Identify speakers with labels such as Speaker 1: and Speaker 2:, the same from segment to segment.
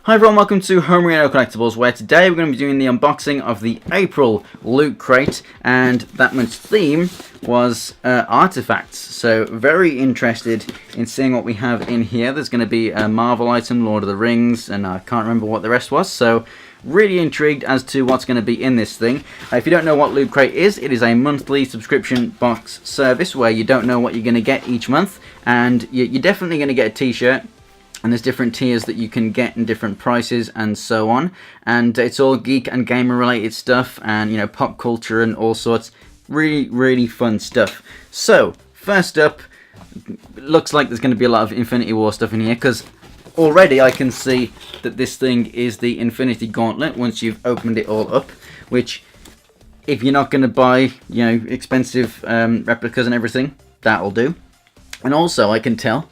Speaker 1: Hi everyone, welcome to Homerino Collectibles, where today we're going to be doing the unboxing of the April Loot Crate, and that month's theme was artifacts. So very interested in seeing what we have in here. There's going to be a Marvel item, Lord of the Rings, and I can't remember what the rest was, so really intrigued as to what's going to be in this thing. If you don't know what Loot Crate is, it is a monthly subscription box service where you don't know what you're going to get each month, and you're definitely going to get a t-shirt. And there's different tiers that you can get in different prices and so on. And it's all geek and gamer related stuff and, you know, pop culture and all sorts. Really, really fun stuff. So, first up, looks like there's going to be a lot of Infinity War stuff in here, because already I can see that this thing is the Infinity Gauntlet once you've opened it all up. Which, if you're not going to buy, you know, expensive replicas and everything, that'll do. And also, I can tell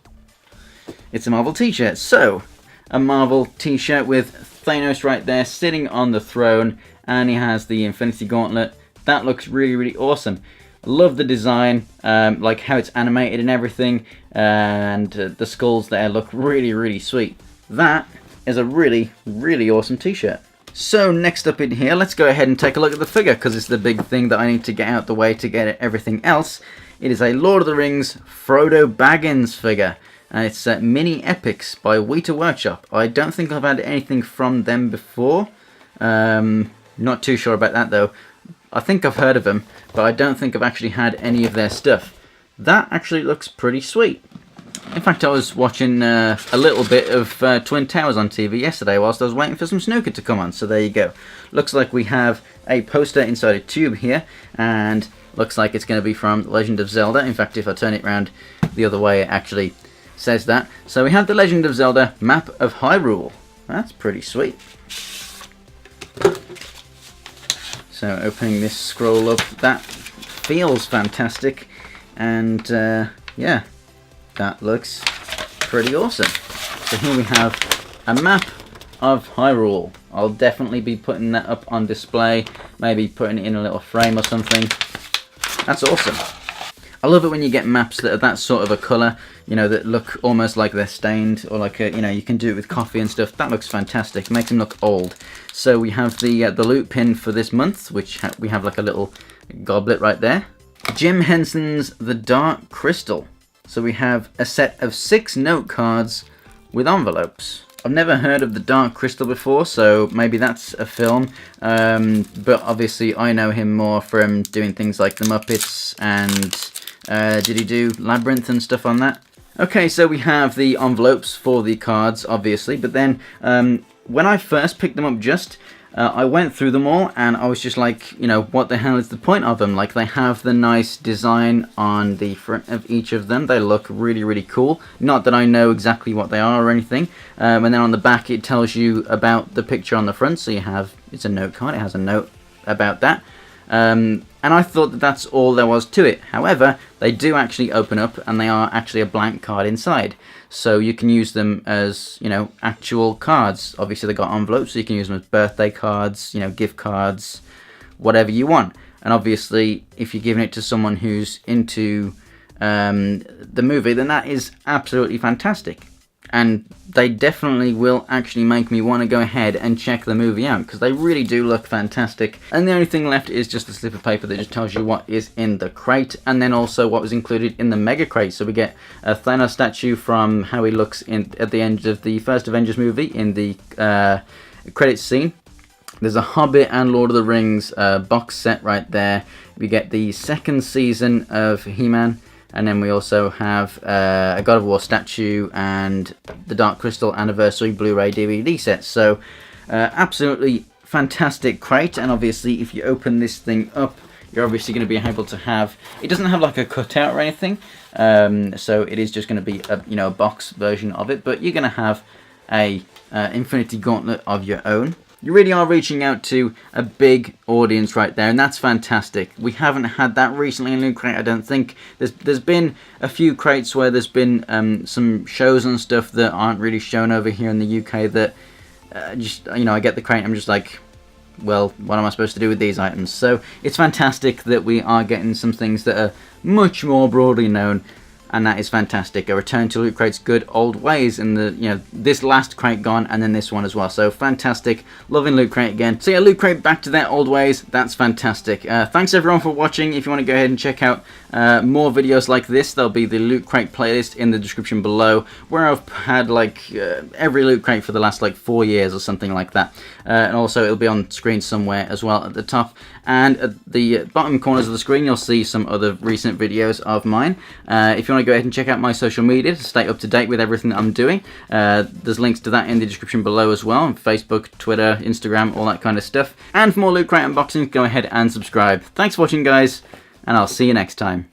Speaker 1: it's a Marvel t-shirt. So, a Marvel t-shirt with Thanos right there sitting on the throne, and he has the Infinity Gauntlet. That looks really, really awesome. Love the design, like how it's animated and everything, and the skulls there look really, really sweet. That is a really, really awesome t-shirt. So, next up in here, let's go ahead and take a look at the figure, because it's the big thing that I need to get out the way to get everything else. It is a Lord of the Rings Frodo Baggins figure. And it's Mini Epics by Weta Workshop. I don't think I've had anything from them before. Not too sure about that though. I think I've heard of them, but I don't think I've actually had any of their stuff. That actually looks pretty sweet. In fact, I was watching a little bit of Twin Towers on TV yesterday whilst I was waiting for some snooker to come on. So there you go. Looks like we have a poster inside a tube here, and looks like it's going to be from Legend of Zelda. In fact, if I turn it around the other way, it actually says that. So we have the Legend of Zelda Map of Hyrule. That's pretty sweet. So opening this scroll up, that feels fantastic, and yeah, that looks pretty awesome. So here we have a map of Hyrule. I'll definitely be putting that up on display, maybe putting it in a little frame or something. That's awesome. I love it when you get maps that are that sort of a colour, you know, that look almost like they're stained, or like a, you know, you can do it with coffee and stuff. That looks fantastic. It makes them look old. So we have the loot pin for this month, which we have like a little goblet right there. Jim Henson's The Dark Crystal. So we have a set of 6 note cards with envelopes. I've never heard of The Dark Crystal before, so maybe that's a film. But obviously I know him more from doing things like The Muppets, and did he do Labyrinth and stuff on that? Okay, so we have the envelopes for the cards, obviously, but then when I first picked them up I went through them all, and I was just like, you know, what the hell is the point of them? Like, they have the nice design on the front of each of them. They look really, really cool. Not that I know exactly what they are or anything. And then on the back it tells you about the picture on the front, so you have, it's a note card, it has a note about that. And I thought that that's all there was to it. However, they do actually open up, and they are actually a blank card inside. So you can use them as, you know, actual cards. Obviously they got envelopes, so you can use them as birthday cards, you know, gift cards, whatever you want. And obviously, if you're giving it to someone who's into the movie, then that is absolutely fantastic. And they definitely will actually make me want to go ahead and check the movie out, because they really do look fantastic. And the only thing left is just a slip of paper that just tells you what is in the crate, and then also what was included in the mega crate. So we get a Thanos statue from how he looks at the end of the first Avengers movie in the credits scene. There's a Hobbit and Lord of the Rings box set right there. We get the second season of He-Man. And then we also have a God of War statue and the Dark Crystal Anniversary Blu-ray DVD set. So, absolutely fantastic crate. And obviously, if you open this thing up, you're obviously going to be able to have... It doesn't have like a cutout or anything. So it is just going to be a, you know, a box version of it. But you're going to have a Infinity Gauntlet of your own. You really are reaching out to a big audience right there, and that's fantastic. We haven't had that recently in Loot Crate, I don't think. There's been a few crates where there's been some shows and stuff that aren't really shown over here in the UK that just, you know, I get the crate and I'm just like, well, what am I supposed to do with these items? So it's fantastic that we are getting some things that are much more broadly known. and that is fantastic. A return to Loot Crate's good old ways in the, you know, this last crate gone, and then this one as well. So fantastic, loving Loot Crate again. So yeah, Loot Crate back to their old ways. That's fantastic. Thanks everyone for watching. If you want to go ahead and check out more videos like this, there'll be the Loot Crate playlist in the description below, where I've had like every Loot Crate for the last like 4 years or something like that. And also it'll be on screen somewhere as well at the top, and at the bottom corners of the screen you'll see some other recent videos of mine. If you want to go ahead and check out my social media to stay up to date with everything that I'm doing, there's links to that in the description below as well, on Facebook, Twitter, Instagram, all that kind of stuff. And for more Loot Crate unboxings, go ahead and subscribe. Thanks for watching guys, and I'll see you next time.